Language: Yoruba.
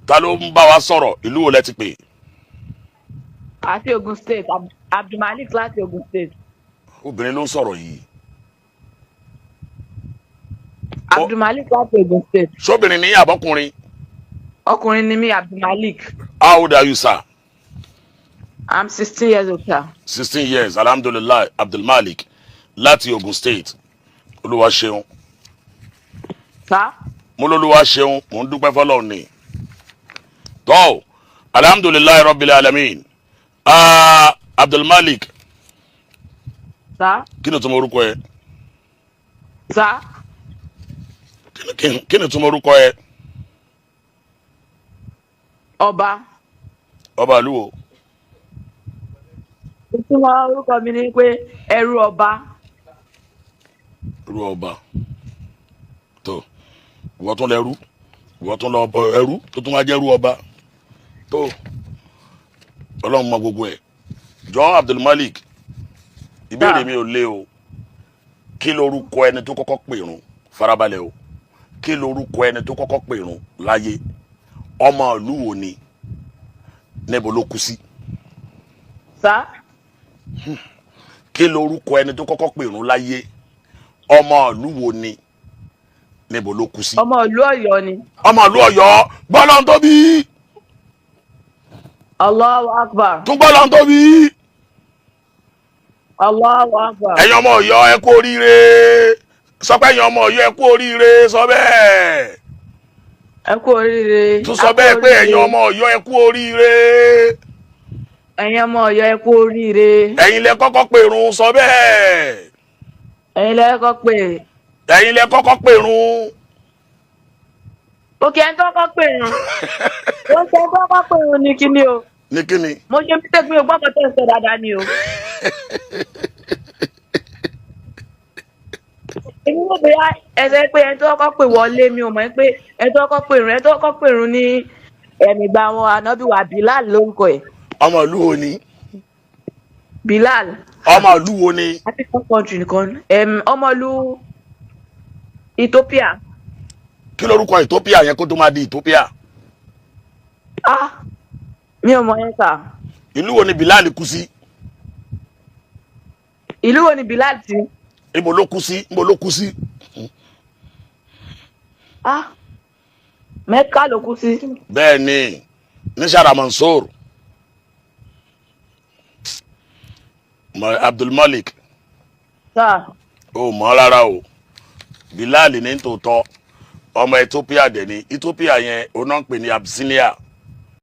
ta ló ń bá wa sọ̀rọ̀ ìlú wo lẹ ti pè. Àti Ogun State. Abdulmalik láti Ogun State. obìnrin ló ń sọ̀rọ̀ yìí. Abdulmalik láti Ogun State. sóbìnrin ní àbọ́kùnrin. Ọkùnrin ni mí, Abdulmalik. how old are you sir. I'm 16 years old, sir. 16 years alhamdulilayi Abdulmalik láti Ogun State. olúwa ṣeun. Sir? mo lólúwa ṣeun mò ń dúpẹ́ fọlọ́run ni. tó alhamdulilayi rabbil alamin. Abdulmalik Sir? kí ni túmọ̀ orúkọ ẹ. Sir? kí ni túmọ̀ orúkọ ẹ. Ọba. ọba ìlú wo. Ìtumọ̀ orúkọ mi ni pé ẹrú ọba. irú ọba tó ìwọ tún lẹrú ìwọ tún lọ ẹrú tó tún wá jẹ ẹrú ọba tó Ọlọ́run mọ gbogbo ẹ. jọ Abdulmalik ìbéèrè mi ò lé o kí lorúkọ ẹni tó kọ́kọ́ pèrún farabalẹ̀ o kí lorúkọ ẹni tó kọ́kọ́ pèrún láyé ọmọ ìlú wo ni níbo ló kú sí. Sir? kí lorúkọ ẹni tó kọ́kọ́ pèrún láyé ọmọ ìlú wo ni níbo ló kú sí. Ọmọ ìlú Ọ̀yọ́ ni. ọmọ ìlú Ọ̀yọ́ gbọ́dọ̀ tó bí. Allahu Akbar. tún gbọ́dọ̀ tó bí. Allahu Akbar. ẹ̀yin ọmọ Ọ̀yọ́ ẹ kú oríire sọ pé ẹ̀yin ọmọ Ọ̀yọ́ ẹ kú oríire sọ bẹ́ẹ̀. Ẹ kú oríire. tún sọ bẹ́ẹ̀ pé ẹ̀yin ọmọ Ọ̀yọ́ ẹ kú oríire. Ẹ̀yin ọmọ Ọ̀yọ́ ẹ kú oríire. ẹ̀yin lẹ kọ́kọ́ pèrún sọ bẹ́ẹ̀. Ẹ̀yin lẹ́kọ̀ọ́ pé. ẹ̀yin lẹ kọ́kọ́ pèrún. Òkè ẹni tó kọ́ pè rún. Ó ṣe ẹni tó kọ́ pè rún ní kíní o. ní kíni. Mo ṣe mí tẹ́gbẹ́ ògbọ́n kan tó ń sọ dáadáa ni o. Èmi wò bóyá ẹsẹ̀ pé ẹni tó kọ́ pè wọlé mi ò mọ̀ pé ẹni tó kọ́ pè rún ẹni tó kọ́ pè rún ní ẹ̀mìgbà wọn ànábìwà Bilal lórúkọ ẹ̀. ọmọ ìlú wo ni. Bilal. ọmọ ìlú wo ni. African country nìkan. Ọmọ ìlú Ethiopia. kí lorúkọ Ethiopia yẹn kó tó máa di Ethiopia. Mi ò mọ̀ yẹn sà. ìlú wo ni Bilal kú sí. Ìlú wo ni Bilal ti? ibo ló kú sí ibo ló kú sí. Mẹ́kà ló kú sí. bẹ́ẹ̀ ni ní Shara Mansour. Abdulmalik. Sà. o mọ̀ rárá o Bilal ní tòótọ́ ọmọ Ethiopia dẹ̀ ni Ethiopia yẹn oná ń pè ní Abyssinia